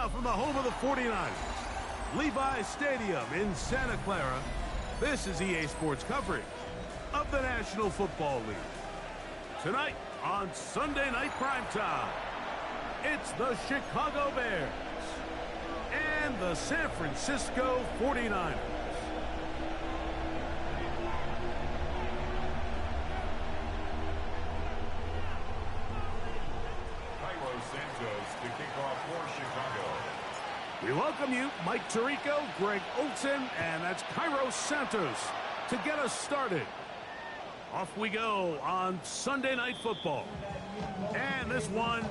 now from the home of the 49ers, Levi's Stadium in Santa Clara, this is EA Sports coverage of the National Football League. Tonight on Sunday Night Primetime, it's the Chicago Bears and the San Francisco 49ers. We welcome you, Mike Tirico, Greg Olsen, and that's Cairo Santos to get us started. Off we go on Sunday Night Football. And this one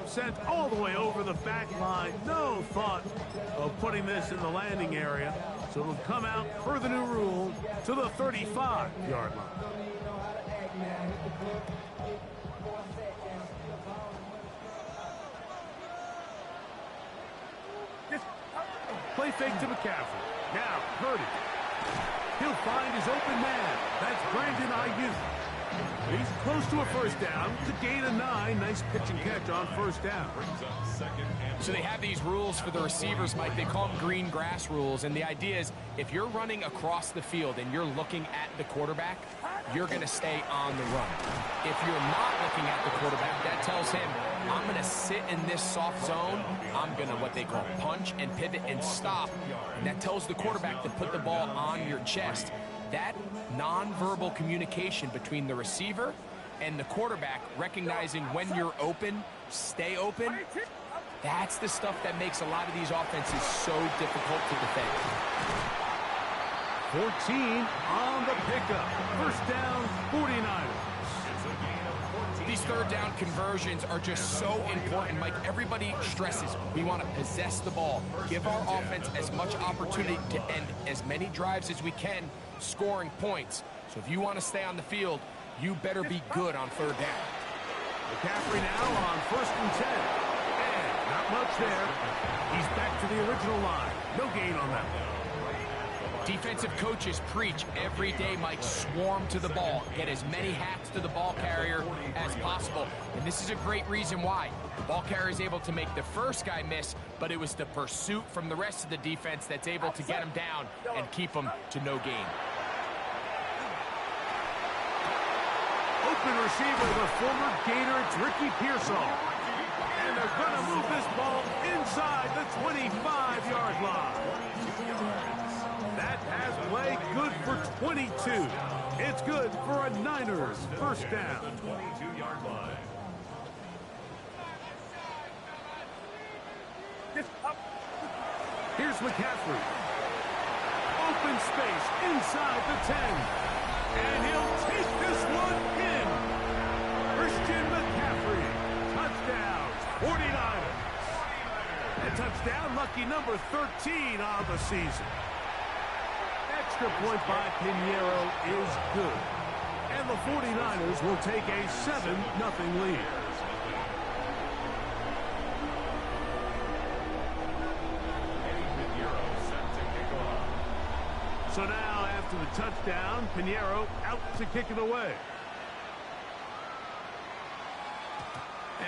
sent all the way over the back line. No thought of putting this in the landing area. So it'll come out per the new rule to the 35-yard line. Play fake to McCaffrey. Now, Purdy. He'll find his open man. That's Brandon Ayuk. He's close to a first down. It's a gain of 9. Nice pitch and catch on first down. So they have these rules for the receivers, Mike. They call them green grass rules. And the idea is if you're running across the field and you're looking at the quarterback, you're going to stay on the run. If you're not looking at the quarterback, that tells him, I'm going to sit in this soft zone. I'm going to what they call punch and pivot and stop. And that tells the quarterback to put the ball on your chest. That nonverbal communication between the receiver and the quarterback, recognizing when you're open, stay open, that's the stuff that makes a lot of these offenses so difficult to defend. 14 on the pickup. First down, 49ers. These third down conversions are just so important, Mike. Everybody stresses we want to possess the ball, give our offense as much opportunity to end as many drives as we can, scoring points. So if you want to stay on the field, you better be good on third down. McCaffrey now on 1st and 10. And not much there. He's back to the original line. No gain on that one. Defensive coaches preach every day, Mike, swarm to the ball. Get as many hats to the ball carrier as possible. And this is a great reason why. The ball carrier is able to make the first guy miss, but it was the pursuit from the rest of the defense that's able to get him down and keep him to no gain. Open receiver, the former Gator, it's Ricky Pearsall. And they're going to move this ball inside the 25-yard line. That has play good for 22. It's good for a Niners first down. 22-yard line. Here's McCaffrey. Open space inside the 10. And he'll take this one in. Christian McCaffrey. Touchdown, 49ers. A touchdown, lucky number 13 on the season. Extra point by Pinheiro is good. And the 49ers will take a 7-0 lead. So now, after the touchdown, Pinheiro out to kick it away.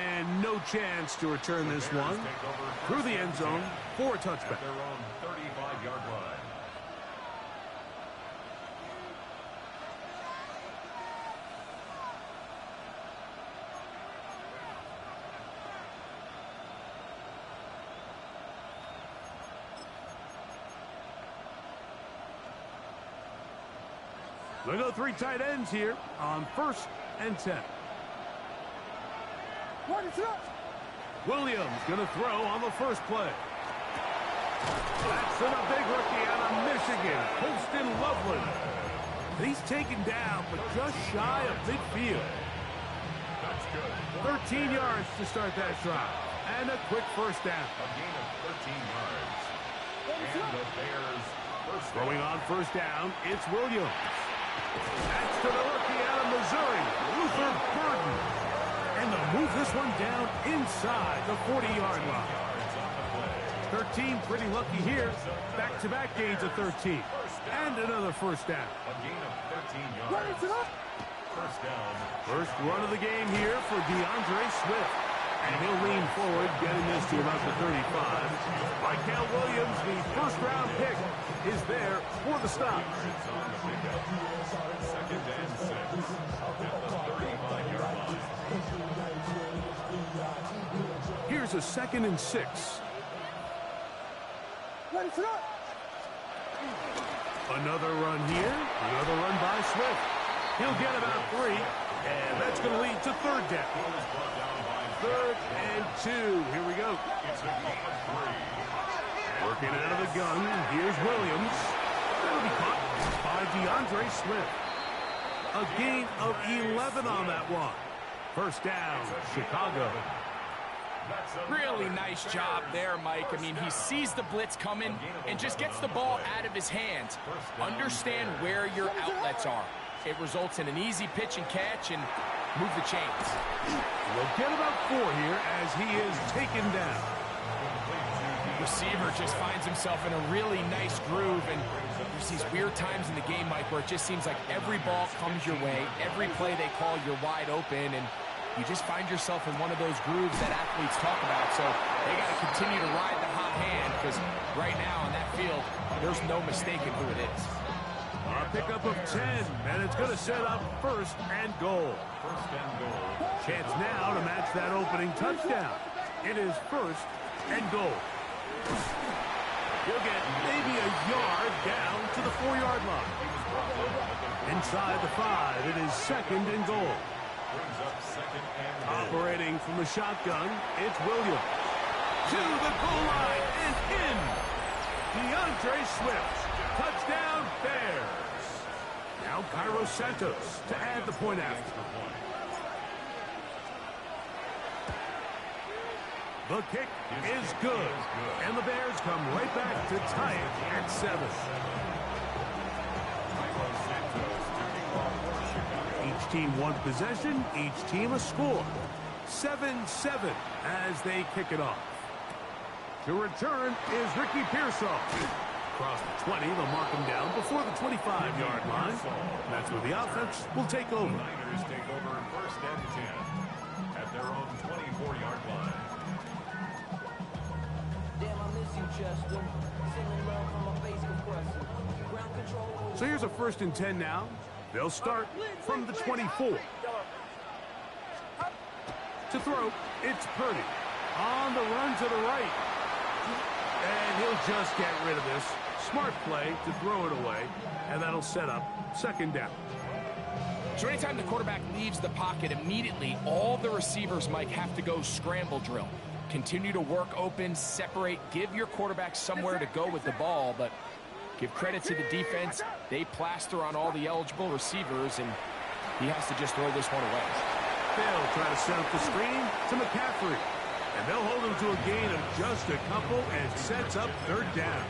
And no chance to return this one through the end zone for a touchback. Their own 35-yard line. We'll go 3 tight ends here on 1st and 10. Williams going to throw on the first play. That's to the big rookie out of Michigan, Holston Loveland. He's taken down, but just shy of midfield. 13 yards to start that drive. And a quick first down. A gain of 13 yards. And the Bears first down. Throwing on first down, it's Williams. That's to the rookie out of Missouri, Luther Burden. And they'll move this one down inside the 40-yard line. 13 pretty lucky here. Back-to-back gains of 13. And another first down. A gain of 13 yards. First down. First run of the game here for DeAndre Swift. And he'll lean forward, getting this to about the 35. Michael Williams, the first-round pick, is there for the stop. It's on the pickup. 2nd and 6 at the 35-yard line. Here's a 2nd and 6. Another run here. Another run by Swift. He'll get about 3, and that's going to lead to 3rd down. 3rd and 2. Here we go. It's a gain of 3. Working out of the gun. Here's Williams. That'll be caught by DeAndre Swift. A gain of 11 on that one. 1st down, Chicago. Really nice job there, Mike. I mean, he sees the blitz coming and just gets the ball out of his hands. Understand where your outlets are. It results in an easy pitch and catch and move the chains. We'll get about 4 here as he is taken down. Receiver just finds himself in a really nice groove, and there's these weird times in the game, Mike, where it just seems like every ball comes your way. Every play they call, you're wide open, and you just find yourself in one of those grooves that athletes talk about. So they got to continue to ride the hot hand, because right now on that field, there's no mistaking who it is. A pickup of 10, and it's going to set up 1st and goal. 1st and goal. Chance now to match that opening touchdown. It is 1st and goal. You'll get maybe a yard down to the 4-yard line. Inside the 5, it is 2nd and goal. Brings up 2nd and goal. Operating from the shotgun, it's Williams. To the goal line and in. DeAndre Swift. Touchdown, Bears. Now Cairo Santos to add the point after. The kick is good. And the Bears come right back to tie it at 7. Each team one possession, each team a score. 7-7 as they kick it off. To return is Ricky Pearsall. Across the 20, they'll mark him down before the 25-yard line. That's where the offense will take over. The Niners take over 1st and 10 at their own 24-yard line. Damn, I miss you, Chester. Sending love from my face compressor. Ground control. So here's a 1st and 10 now. They'll start from the 24. To throw, it's Purdy. On the run to the right. And he'll just get rid of this. Smart play to throw it away. And that'll set up 2nd down. So anytime the quarterback leaves the pocket, immediately all the receivers, Mike, have to go scramble drill. Continue to work open, separate, give your quarterback somewhere to go with the ball, but give credit to the defense. They plaster on all the eligible receivers, and he has to just throw this one away. They'll try to set up the screen to McCaffrey. And they'll hold him to a gain of just a couple, and it sets up 3rd down.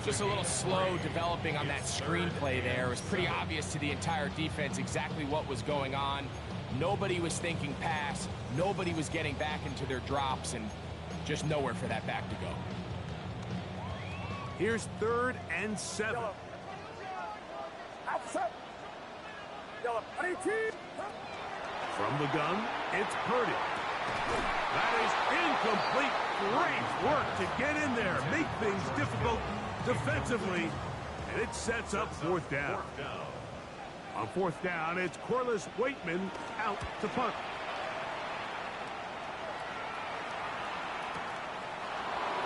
Just a little slow developing on that screenplay there. It was pretty obvious to the entire defense exactly what was going on. Nobody was thinking pass. Nobody was getting back into their drops, and just nowhere for that back to go. Here's 3rd and 7. From the gun, it's Purdy. That is incomplete. Great work to get in there, make things difficult defensively, and it sets up 4th down. On 4th down, it's Corliss Waitman out to punt.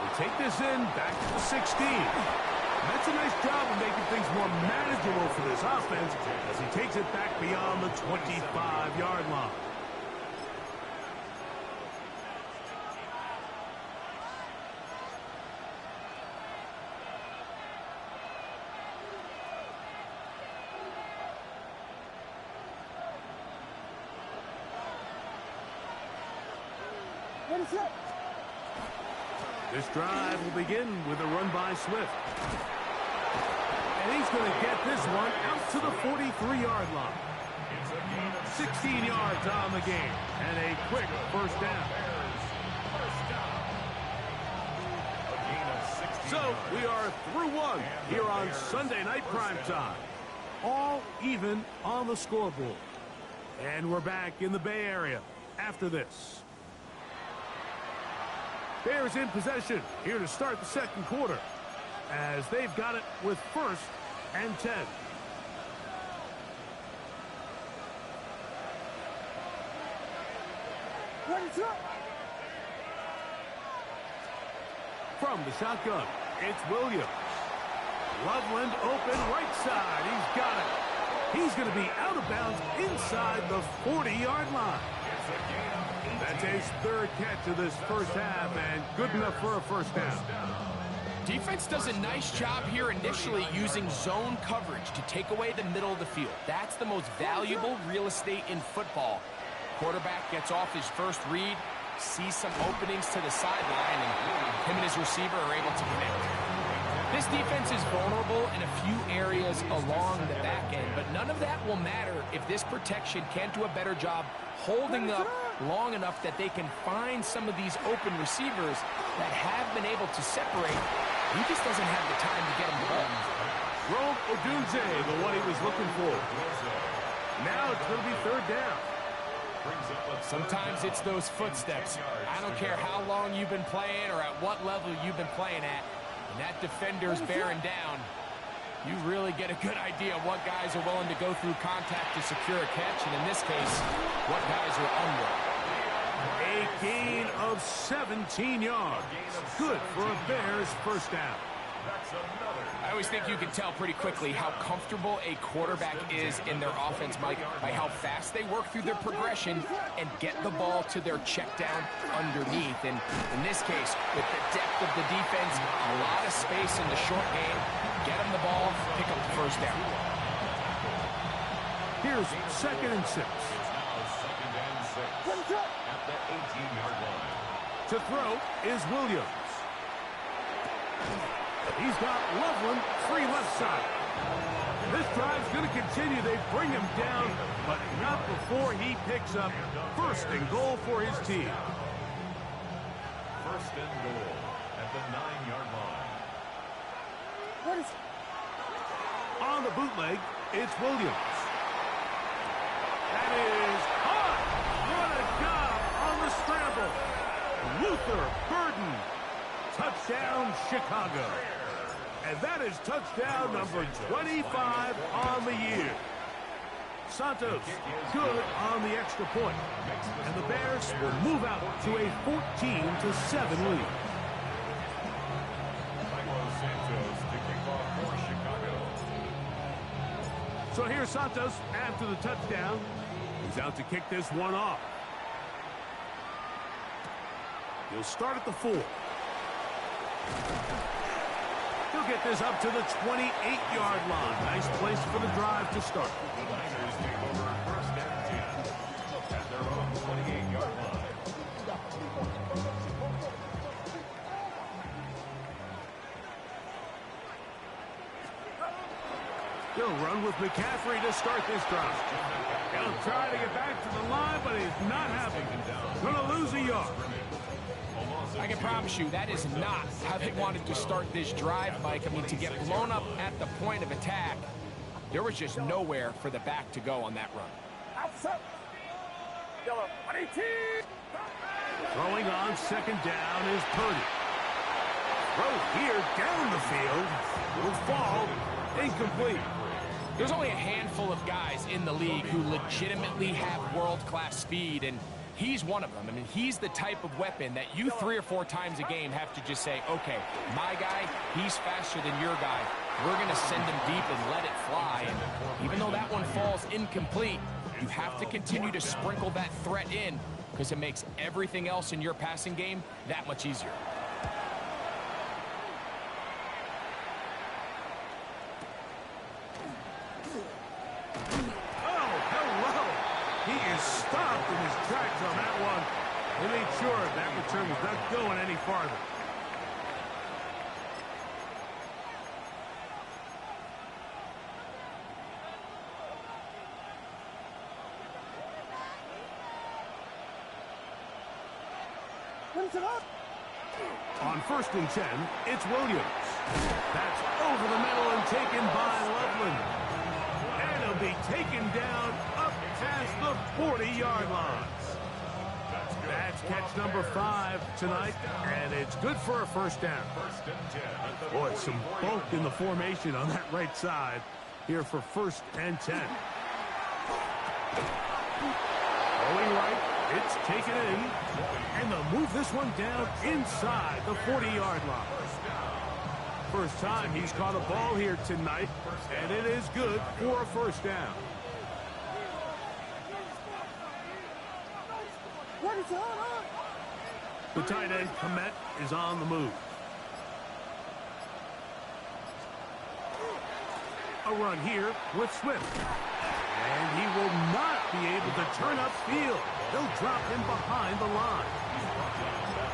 We take this in back to the 16. That's a nice job of making things more manageable for this offense as he takes it back beyond the 25-yard line. This drive will begin with a run by Swift. And he's going to get this one out to the 43-yard line. 16 yards on the game and a quick 1st down. So we are through one here on Sunday Night Primetime. All even on the scoreboard. And we're back in the Bay Area after this. Bears in possession here to start the second quarter as they've got it with 1st and 10. From the shotgun, it's Williams. Loveland open right side. He's got it. He's going to be out of bounds inside the 40-yard line. That's his 3rd catch of this first half and good enough for a first down. Defense does a nice job here initially using zone coverage to take away the middle of the field. That's the most valuable real estate in football. Quarterback gets off his first read, sees some openings to the sideline, and him and his receiver are able to connect. This defense is vulnerable in a few areas along the back end, but none of that will matter if this protection can't do a better job holding up long enough that they can find some of these open receivers that have been able to separate. He just doesn't have the time to get them the ball. Rome Odunze, the one he was looking for. Now it's going to be 3rd down. Sometimes it's those footsteps. I don't care how long you've been playing or at what level you've been playing at. When that defender's bearing down, you really get a good idea of what guys are willing to go through contact to secure a catch, and in this case, what guys are under. A gain of 17 yards. Good for a Bears first down. I always think you can tell pretty quickly how comfortable a quarterback is in their offense, Mike, by how fast they work through their progression and get the ball to their check down underneath. And in this case, with the depth of the defense, a lot of space in the short game, get them the ball, pick up the first down. Here's 2nd and 6. At the 18-yard line. To throw is Williams. He's got Loveland free left side. This drive's going to continue. They bring him down, but not before he picks up 1st and goal for his team. 1st and goal at the 9-yard line. On the bootleg, it's Williams. That is hot. What a job on the scramble. Luther Burden. Touchdown, Chicago. And that is touchdown number 25 on the year. Santos good on the extra point. And the Bears will move out to a 14-7 lead. Santos to kick off for Chicago. So here's Santos after the touchdown. He's out to kick this one off. He'll start at the 4. He'll get this up to the 28-yard line. Nice place for the drive to start. The Niners take over 1st and 10 at their own 28-yard line. He'll run with McCaffrey to start this drive. He'll try to get back to the line, but he's not having it. Gonna lose a yard. I can promise you that is not how they wanted to start this drive, Mike. I mean, to get blown up at the point of attack, there was just nowhere for the back to go on that run. Throwing on 2nd down is Purdy. Throw here down the field. Will fall. Incomplete. There's only a handful of guys in the league who legitimately have world-class speed, and he's one of them. I mean, he's the type of weapon that you 3 or 4 times a game have to just say, okay, my guy, he's faster than your guy. We're going to send him deep and let it fly. And even though that one falls incomplete, you have to continue to sprinkle that threat in because it makes everything else in your passing game that much easier. Stopped in his tracks on that one. They made sure that return was not going any farther. On 1st and 10, it's Williams. That's over the middle and taken by Loveland. And he'll be taken down up past the 40-yard line. That's catch number 5 tonight, and it's good for a first down. First and 10. Boy, some bulk in the formation on that right side here for first and 10. Going right, it's taken in, and they'll move this one down inside the 40-yard line. First time he's caught a ball here tonight, and it is good for a first down. The tight end, Komet, is on the move. A run here with Swift. And he will not be able to turn upfield. They'll drop him behind the line.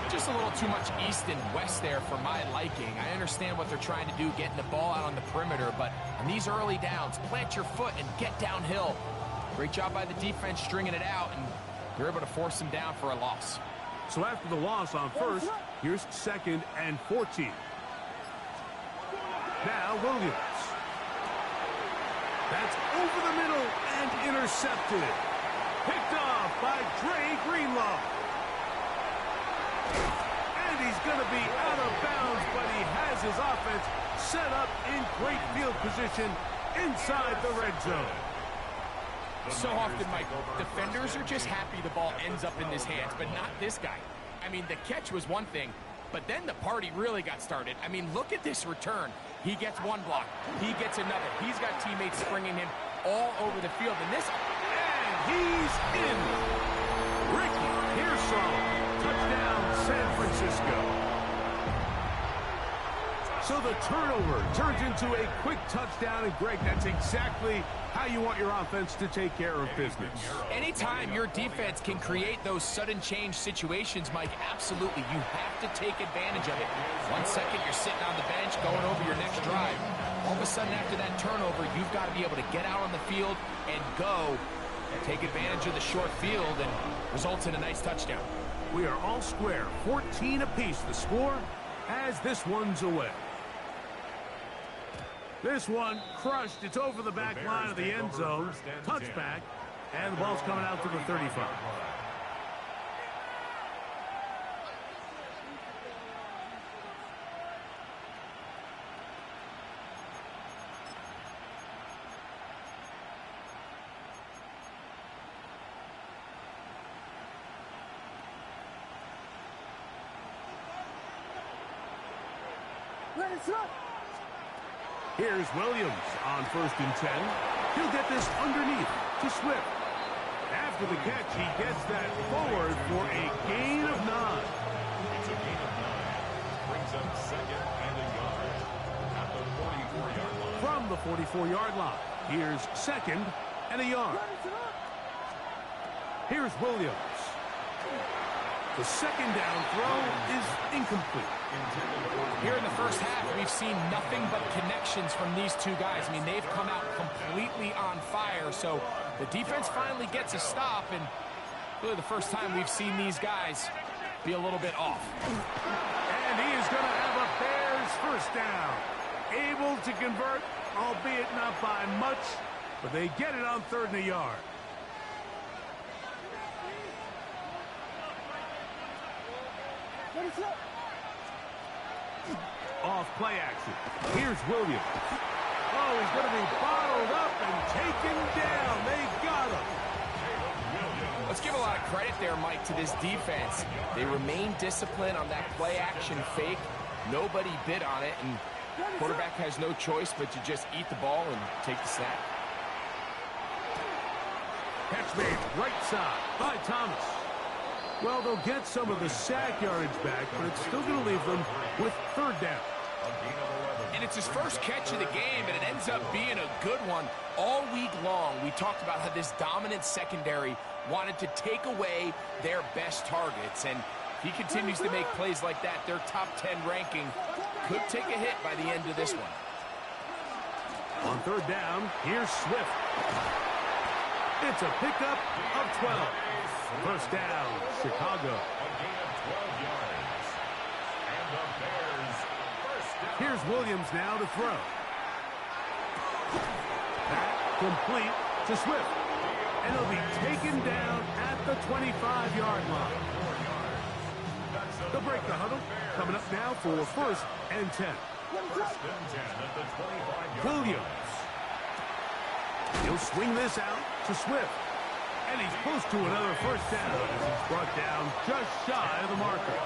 Just a little too much east and west there for my liking. I understand what they're trying to do, getting the ball out on the perimeter, but on these early downs, plant your foot and get downhill. Great job by the defense stringing it out, and they're able to force him down for a loss. So after the loss on first, here's second and 14. Now Williams. That's over the middle and intercepted. Picked off by Dre Greenlaw. And he's going to be out of bounds, but he has his offense set up in great field position inside the red zone. So often, Mike, defenders are just happy the ball ends up in his hands, but not this guy. I mean, the catch was one thing, but then the party really got started. I mean, look at this return. He gets one block. He gets another. He's got teammates springing him all over the field. And he's in. Ricky Pearsall. Touchdown, San Francisco. So the turnover turns into a quick touchdown. And, Greg, that's exactly how you want your offense to take care of business. Anytime your defense can create those sudden change situations, Mike, absolutely, you have to take advantage of it. 1 second, you're sitting on the bench going over your next drive. All of a sudden, after that turnover, you've got to be able to get out on the field and go and take advantage of the short field, and results in a nice touchdown. We are all square, 14 apiece the score as this one's away. This one crushed. It's over the back line of the end zone. Touchback. And the ball's coming out to the 35. Here's Williams on first and 10. He'll get this underneath to Swift. After the catch, he gets that forward for a gain of 9. It's a gain of 9. Brings up second and a yard at the 44-yard line. From the 44-yard line, here's second and a yard. Here's Williams. The second down throw is incomplete. Here in the first half, we've seen nothing but connections from these two guys. I mean, they've come out completely on fire, so the defense finally gets a stop, and really the first time we've seen these guys be a little bit off. And he is going to have a Bears first down. Able to convert, albeit not by much, but they get it on third and a yard. Off play action. Here's Williams. Oh, he's going to be bottled up and taken down. They got him. Let's give a lot of credit there, Mike, to this defense. They remain disciplined on that play action fake. Nobody bid on it, and quarterback has no choice but to just eat the ball and take the snap. Catch made right side by Thomas. Well, they'll get some of the sack yardage back, but it's still going to leave them with third down. And it's his first catch of the game, and it ends up being a good one. All week long, we talked about how this dominant secondary wanted to take away their best targets. And if he continues to make plays like that, their top 10 ranking could take a hit by the end of this one. On third down, here's Swift. It's a pickup of 12. First down, Chicago. A gain of 12 yards. And the Bears first down. Here's Williams now to throw. That complete to Swift. And he'll be taken down at the 25-yard line. They'll break the huddle. Coming up now for 1st and 10. First and 10 at the 25-yard line. Williams. He'll swing this out to Swift. And he's close to another first down as he's brought down just shy of the marker.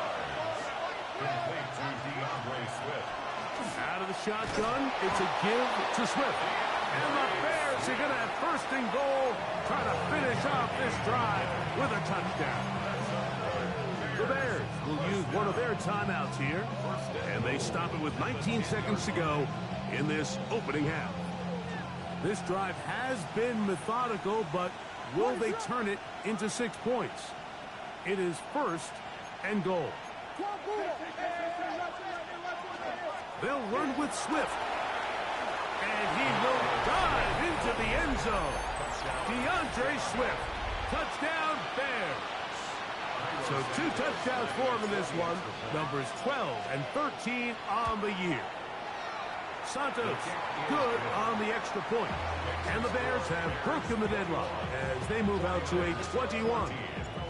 Complete to DeAndre Swift. Out of the shotgun, it's a give to Swift. And the Bears are going to have 1st and goal, trying to finish off this drive with a touchdown. The Bears will use one of their timeouts here, and they stop it with 19 seconds to go in this opening half. This drive has been methodical, but will they turn it into 6 points? It is 1st and goal. They'll run with Swift. And he will dive into the end zone. DeAndre Swift. Touchdown, Bears. So 2 touchdowns for him in this one. Numbers 12 and 13 on the year. Santos, good on the extra point. And the Bears have broken the deadlock as they move out to a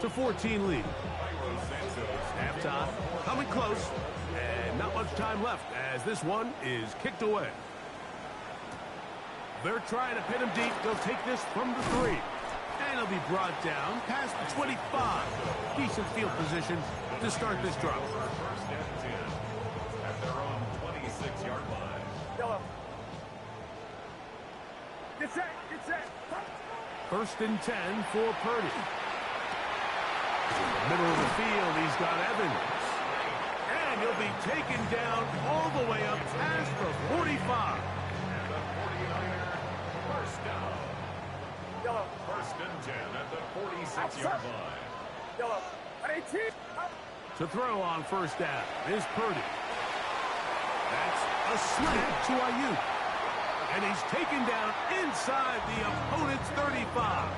21-14 lead. Halftime coming close, and not much time left as this one is kicked away. They're trying to pin him deep. They'll take this from the 3. And he'll be brought down past the 25. Decent field position to start this drive. First and 10 at their own 26-yard line. Get set. 1st and 10 for Purdy. Middle of the field, he's got Evans. And he'll be taken down all the way up past the 45. And the 49er first down. 1st and 10 at the 46-yard line. To throw on 1st down is Purdy. That's a slant to Ayuk. And he's taken down inside the opponent's 35.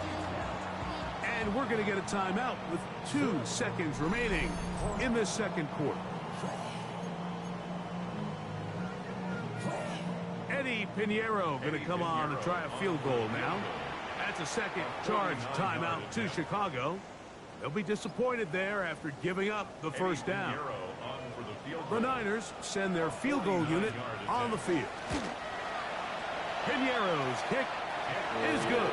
And we're going to get a timeout with 2 seconds remaining in this second quarter. Eddie Pinheiro going to come on and try a field goal now. That's a second charge timeout to Chicago. They'll be disappointed there after giving up the 1st down. The Niners send their field goal unit on the field. Pinheiro's kick is good.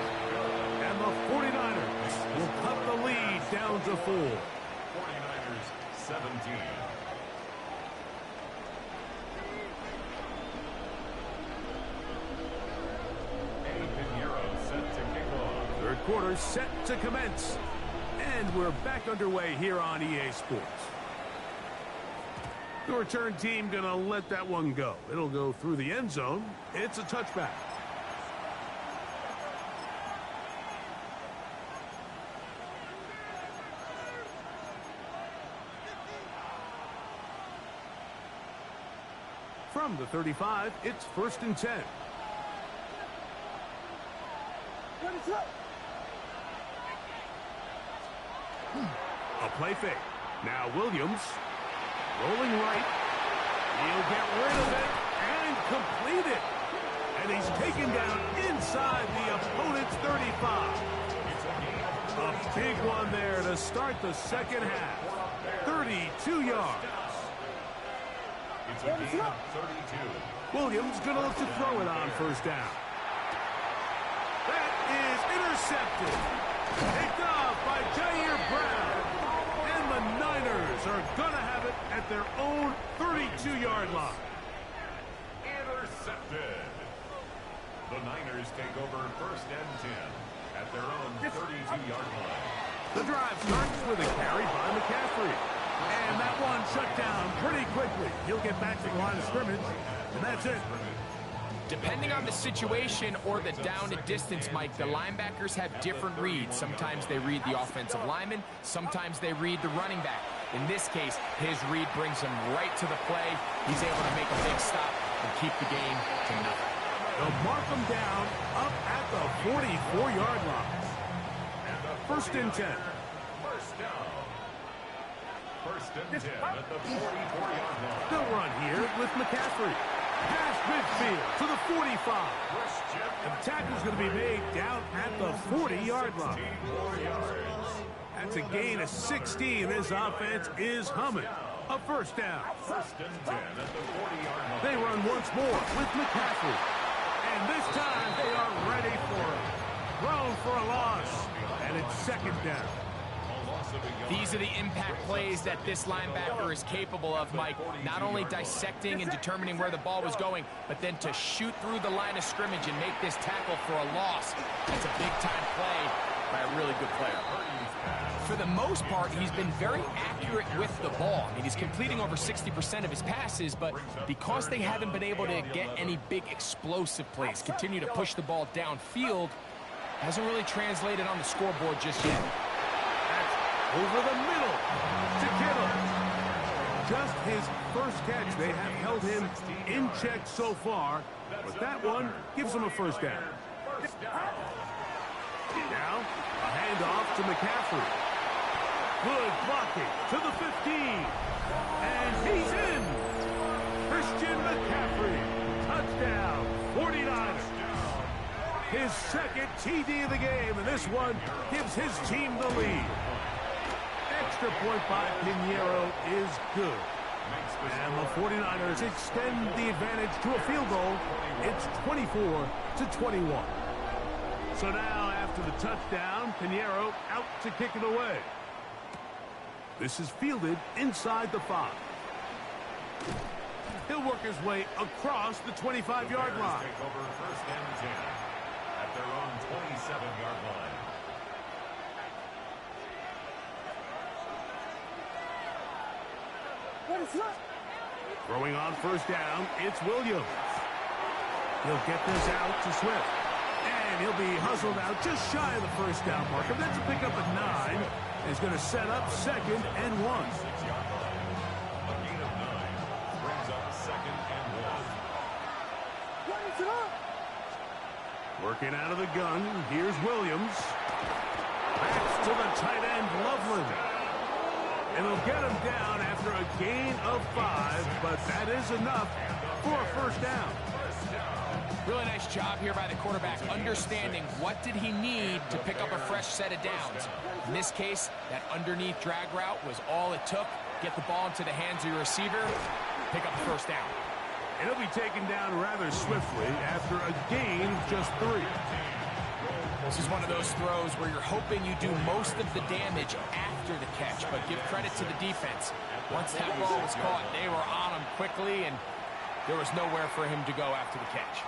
And the 49ers will cut the lead down to 4. 49ers 17. Eddie Pinheiro set to kick off. Third quarter set to commence. And we're back underway here on EA Sports. The return team going to let that one go. It'll go through the end zone. It's a touchback. From the 35, it's 1st and 10. A play fake. Now Williams. Rolling right. He'll get rid of it and complete it. And he's taken down inside the opponent's 35. A big one there to start the second half. 32 yards. It's a gain of 32. Williams going to look to throw it on 1st down. That is intercepted. Picked off by Jair Brown. And the Niners are going to have it at their own 32-yard line. Intercepted. The Niners take over 1st and 10 at their own 32-yard line. The drive starts with a carry by McCaffrey. And that one shut down pretty quickly. He'll get back to the line of scrimmage, and that's it. Depending on the situation or the down and distance, Mike, the linebackers have different reads. Sometimes they read the offensive lineman. Sometimes they read the running back. In this case, his read brings him right to the play. He's able to make a big stop and keep the game to nothing. They'll mark him down up at the 44-yard line. 1st and 10. First down. 1st and 10 at the 44-yard line. They'll run here with McCaffrey. Past midfield to the 45. And the tackle's going to be made down at the 40-yard line. That's a gain of 16. This offense is humming. A first down. First and 10 at the 40-yard line. They run once more with McCaffrey. And this time they are ready for it. Thrown for a loss. And it's second down. These are the impact plays that this linebacker is capable of, Mike. Not only dissecting and determining where the ball was going, but then to shoot through the line of scrimmage and make this tackle for a loss. That's a big-time play by a really good player. For the most part, he's been very accurate with the ball. I mean, he's completing over 60% of his passes, but because they haven't been able to get any big explosive plays, continue to push the ball downfield, hasn't really translated on the scoreboard just yet. Over the middle to Kittle. Just his first catch. They have held him in check so far, but that one gives him a first down. Now, a handoff to McCaffrey. Good blocking to the 15. And he's in. Christian McCaffrey. Touchdown, 49ers. His second TD of the game, and this one gives his team the lead. Extra point by Pinheiro is good. And the 49ers extend the advantage to a field goal. It's 24-21. So now, after the touchdown, Pinheiro out to kick it away. This is fielded inside the 5. He'll work his way across the 25-yard line. Take over first and 10 at their own 27-yard line. Throwing on first down, it's Williams. He'll get this out to Swift. And he'll be hustled out just shy of the first down marker. That's a pickup at 9. He's going to set up second and 1. A gain of 9 brings up second and 1. Working out of the gun, here's Williams. Backs to the tight end, Loveland. And he'll get him down after a gain of 5, but that is enough for a first down. Really nice job here by the quarterback, understanding what did he need to pick up a fresh set of downs. In this case, that underneath drag route was all it took. Get the ball into the hands of your receiver, pick up the first down. And he'll be taken down rather swiftly after a gain of just 3. This is one of those throws where you're hoping you do most of the damage after the catch, but give credit to the defense. Once that ball was caught, they were on him quickly, and there was nowhere for him to go after the catch.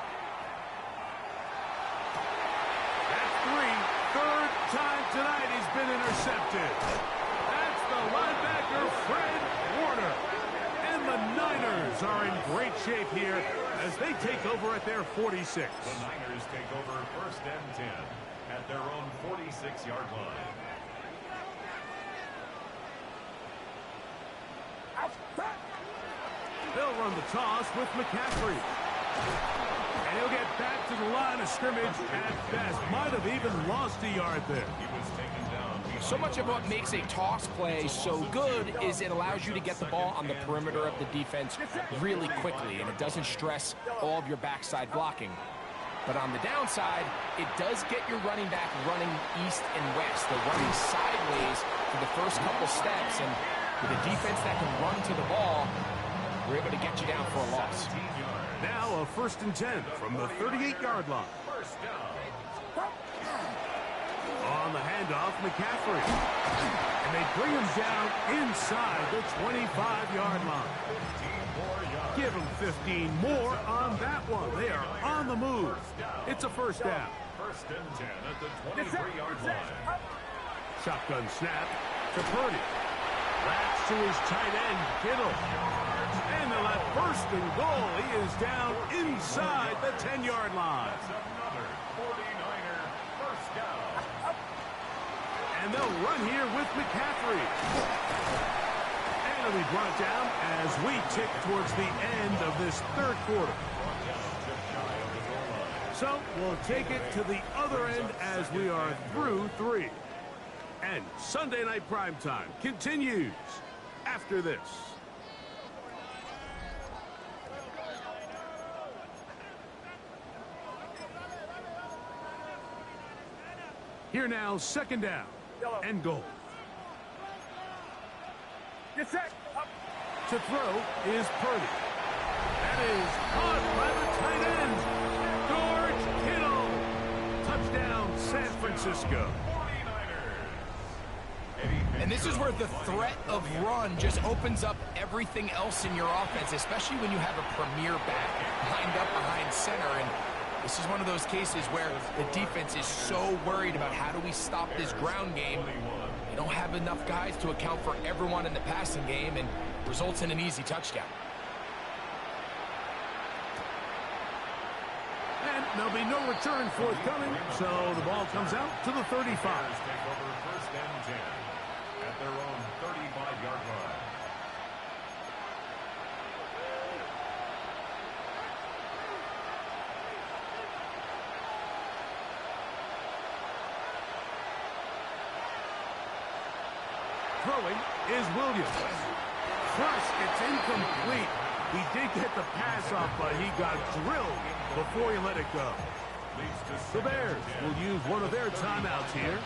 That's 3. Third time tonight he's been intercepted. That's the linebacker, Fred Warner. And the Niners are in great shape here as they take over at their 46. The Niners take over first and 10 at their own 46-yard line. They'll run the toss with McCaffrey. And he'll get back to the line of scrimmage at best. Might have even lost a yard there. He was taken down. So much of what makes a toss play so good is it allows you to get the ball on the perimeter of the defense really quickly, and it doesn't stress all of your backside blocking. But on the downside, it does get your running back running east and west. They're running sideways for the first couple steps, and with a defense that can run to the ball, we're able to get you down for a loss. Now a first and 10 from the 38-yard line. First down. On the handoff, McCaffrey. And they bring him down inside the 25-yard line. Give him 15 more on that one. They are on the move. It's a first down. First and 10 at the 23-yard line. Shotgun snap to Purdy. That's to his tight end, Kittle. And they'll have first and goal. He is down inside the 10-yard line. Another 49er first down. And they'll run here with McCaffrey. And he'll be brought down as we tick towards the end of this third quarter. So we'll take it to the other end as we are through 3. And Sunday Night Primetime continues after this. Here now, second down and goal. Get set. Up. To throw is Purdy. That is caught by the tight end, George Kittle. Touchdown, San Francisco. And this is where the threat of run just opens up everything else in your offense, especially when you have a premier back lined up behind center. And this is one of those cases where the defense is so worried about how do we stop this ground game. They don't have enough guys to account for everyone in the passing game, and results in an easy touchdown. And there'll be no return forthcoming, so the ball comes out to the 35. Take over first and 10 at their own 35-yard line. Throwing is Williams. First, it's incomplete. He did get the pass off, but he got drilled before he let it go. The Bears will use one of their timeouts here,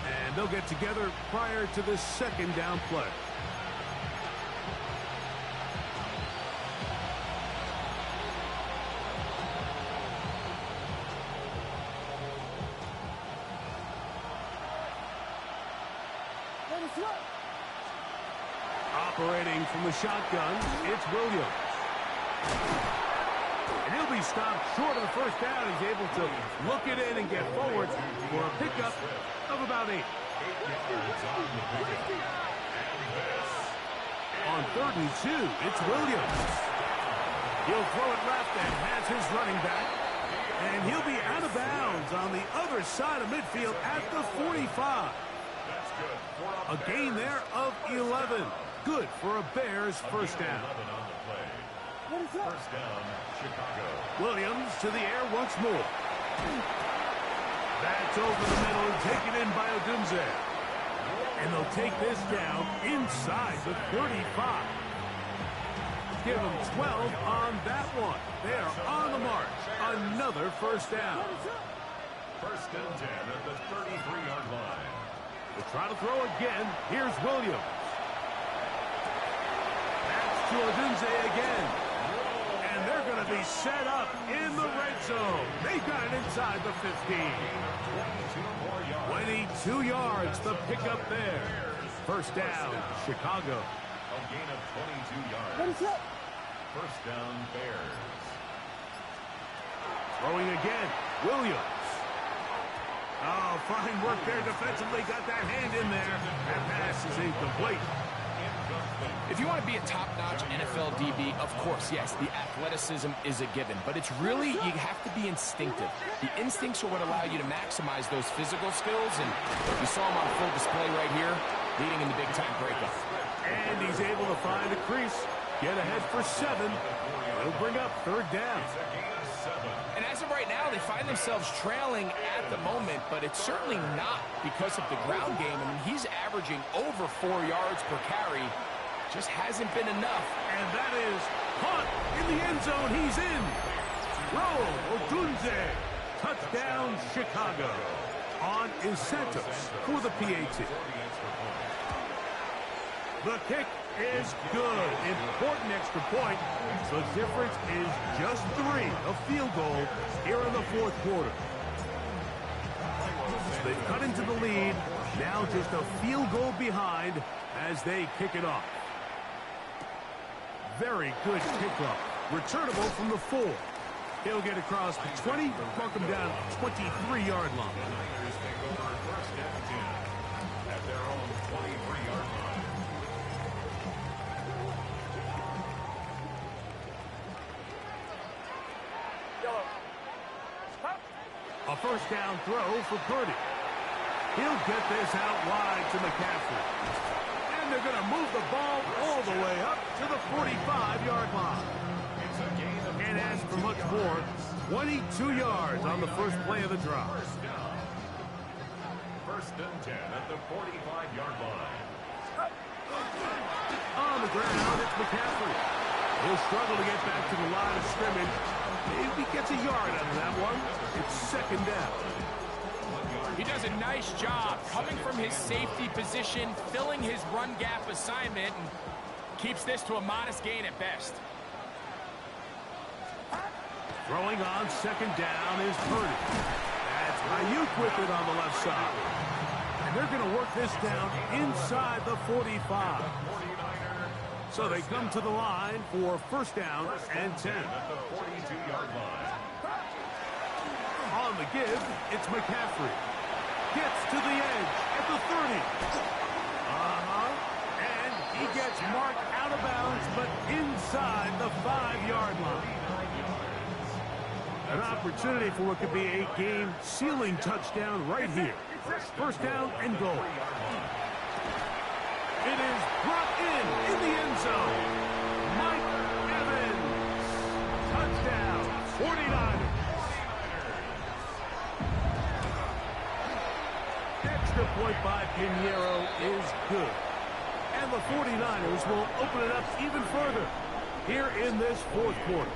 and they'll get together prior to the second down play. Operating from the shotgun, it's Williams. And he'll be stopped short of the first down. He's able to look it in and get forward for a pickup of about 8. On 3rd and 2, it's Williams. He'll throw it left and has his running back. And he'll be out of bounds on the other side of midfield at the 45. A gain there of 11. Good for a Bears first down. First down, Chicago. Williams to the air once more. That's over the middle and taken in by Odunze. And they'll take this down inside the 35. Give them 12 on that one. They are on the march. Another first down. First and 10 at the 33-yard line. We'll try to throw again. Here's Williams. That's to Odunze again. And they're going to be set up in the red zone. They got it inside the 15. 22 yards, the pickup there. First down, Chicago. A gain of 22 yards. First down, Bears. Throwing again, Williams. Oh, fine work there defensively. Got that hand in there. That pass is incomplete. If you want to be a top-notch NFL DB, of course, yes, the athleticism is a given. But it's really, you have to be instinctive. The instincts are what allow you to maximize those physical skills. And you saw him on full display right here, leading in the big-time breakup. And he's able to find a crease. Get ahead for 7. He'll bring up 3rd down. And as of right now, they find themselves trailing at the moment, but it's certainly not because of the ground game. I mean, he's averaging over 4 yards per carry. Just hasn't been enough. And that is caught in the end zone. He's in. Roll, Odunze. Touchdown, Chicago. On is Santos for the PAT. The kick is good. Important extra point. The difference is just 3. A field goal here in the 4th quarter. So they've cut into the lead. Now just a field goal behind as they kick it off. Very good kickoff. Returnable from the 4. He'll get across the 20, mark him down 23-yard line. At their own 23-yard line. A first down throw for Purdy. He'll get this out wide to McCaffrey. And they're going to move the ball all the way up to the 45-yard line. And as for much more, 22 yards on the first play of the drive. First and 10 at the 45-yard line. On the ground, it's McCaffrey. He'll struggle to get back to the line of scrimmage. Maybe gets a yard out of that one. It's 2nd down. He does a nice job coming from his safety position, filling his run gap assignment, and Keeps this to a modest gain at best. Throwing on second down is Purdy. That's Ayuk with it on the left side. And they're going to work this down inside the 45. So they come to the line for first down and 10. At the 42-yard line. On the give, it's McCaffrey. Gets to the edge at the 30. And he gets marked out of bounds, but inside the 5-yard line. An opportunity for what could be a game-sealing touchdown right here. First down and goal. It is brought in the end zone. Mike Evans. Touchdown, 49ers. Extra point by Pinheiro is good. And the 49ers will open it up even further here in this fourth quarter.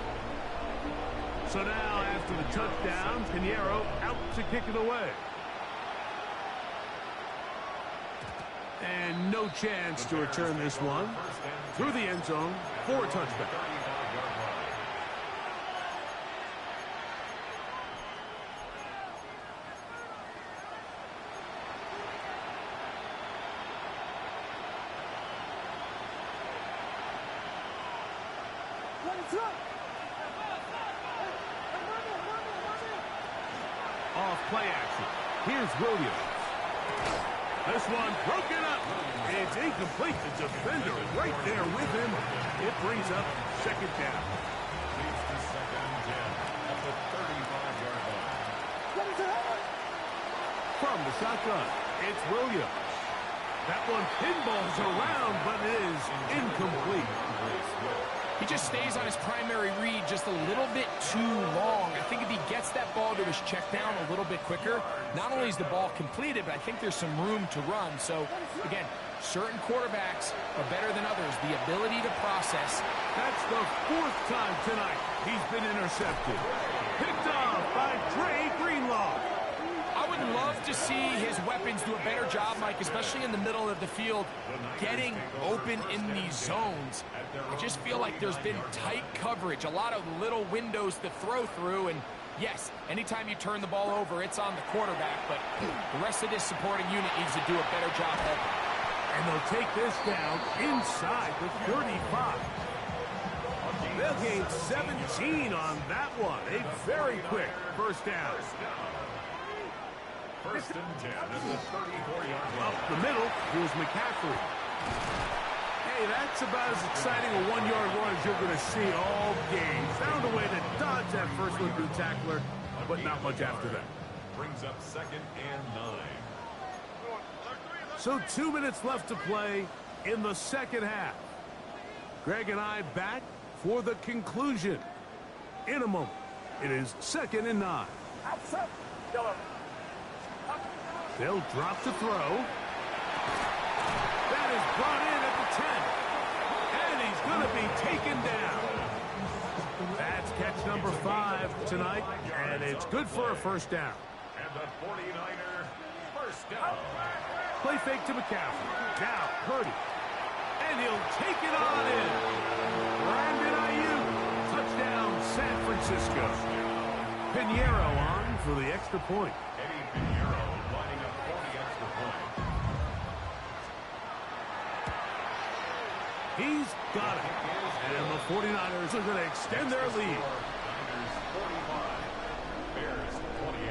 So now, after the touchdown, Pinheiro out to kick it away. And no chance to return this one through the end zone for a touchback. Off play action. Here's Williams. This one broken up. It's incomplete. The defender right there with him. It brings up second down. Leads to second and 10 at the 35-yard line. From the shotgun, it's Williams. That one pinballs around, but it is incomplete. He just stays on his primary read just a little bit too long. I think if he gets that ball to his check down a little bit quicker, not only is the ball completed, but I think there's some room to run. So, again, certain quarterbacks are better than others. The ability to process. That's the fourth time tonight he's been intercepted. Picked off by Dre Greenlaw. I would love to see his weapons do a better job, Mike, especially in the middle of the field, getting open in these zones. I just feel like there's been tight coverage, a lot of little windows to throw through, and yes, anytime you turn the ball over, it's on the quarterback, but the rest of this supporting unit needs to do a better job helping. And they'll take this down inside the 35. They'll gain 17 on that one. A very quick first down. First and 10 at the 34-yard line. Up the middle, here's McCaffrey. Hey, that's about as exciting a one-yard run as you're going to see all game. Found a way to dodge that first would-be tackler, but not much after that. Brings up second and 9. So 2 minutes left to play in the second half. Greg and I back for the conclusion. In a moment, it is second and 9. They'll drop to throw. That is brought in at the 10. And he's going to be taken down. That's catch number 5 tonight, and it's good for a first down. And the 49er first down. Play fake to McCaffrey. Now, Purdy. And he'll take it on in. Brandon Ayuk. Touchdown, San Francisco. Pinheiro on for the extra point. Eddie Pinheiro lining up for the extra point. He's got it. And the 49ers are going to extend their lead. Niners 45. Bears 28.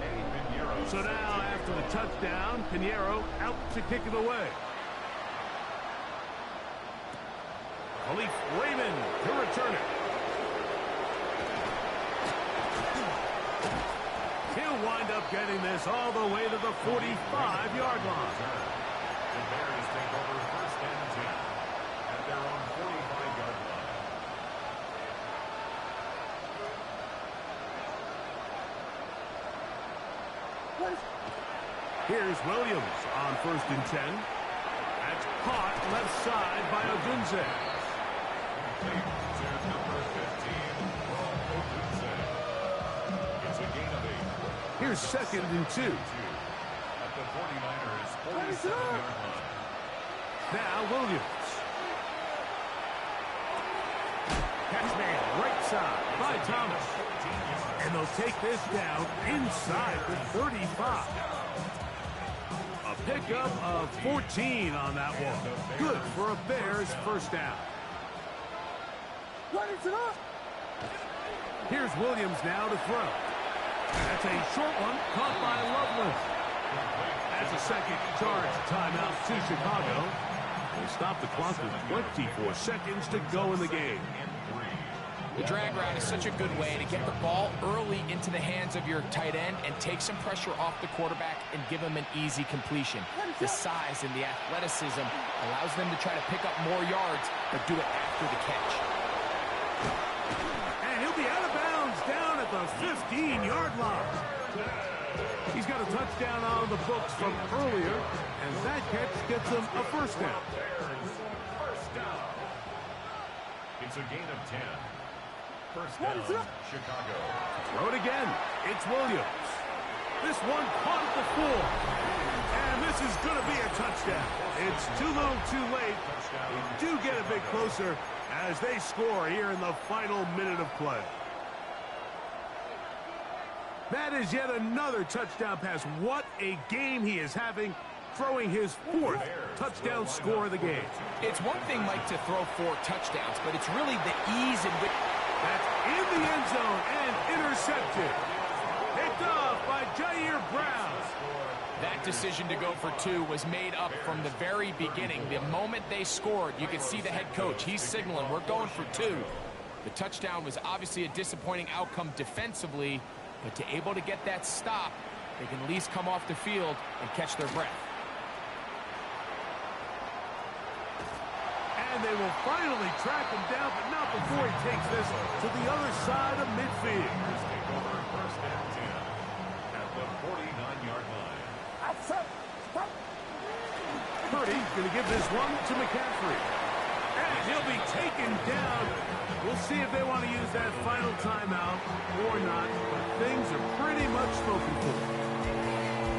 Eddie Pinheiro. So now, after the touchdown, Pinheiro out to kick it away. Khalif Raymond to return it. He'll wind up getting this all the way to the 45-yard line. The Bears take over first and 10 at their own 45-yard line. Here's Williams on first and 10. That's caught left side by Odunze. To number 15, Ron Odunze. It's a gain of 8. Here's second and 2. At the 49ers 47-yard line. Now Williams. outside by Thomas. And they'll take this down inside the 35. A pickup of 14 on that one. Good for a Bears first down. Here's Williams now to throw. That's a short one caught by Loveless. That's a second charge timeout to Chicago. They stop the clock with 24 seconds to go in the game. The drag route is such a good way to get the ball early into the hands of your tight end and take some pressure off the quarterback and give him an easy completion. The size and the athleticism allows them to try to pick up more yards, but do it after the catch. And he'll be out of bounds down at the 15-yard line. He's got a touchdown on the books from earlier, and that catch gets him a first down. First down. It's a gain of 10. First down, Chicago. Throw it again. It's Williams. This one caught at the 4. And this is going to be a touchdown. It's too little too late. They do get a bit closer as they score here in the final minute of play. That is yet another touchdown pass. What a game he is having, throwing his 4th touchdown score of the game. It's one thing, Mike, to throw 4 touchdowns, but it's really the ease in which... That's in the end zone and intercepted. Picked off by Jair Brown. That decision to go for 2 was made up from the very beginning. The moment they scored, you could see the head coach. He's signaling, we're going for 2. The touchdown was obviously a disappointing outcome defensively, but to able to get that stop, they can at least come off the field and catch their breath. And they will finally track him down, but not before he takes this to the other side of midfield. Take over first and 10 at the 49-yard line. Purdy's going to give this one to McCaffrey. And he'll be taken down. We'll see if they want to use that final timeout or not, but things are pretty much spoken for.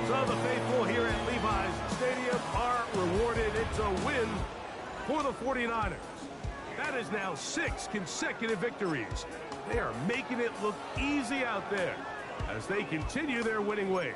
So the faithful here at Levi's Stadium are rewarded. It's a win for the 49ers. That is now 6 consecutive victories. They are making it look easy out there as they continue their winning ways.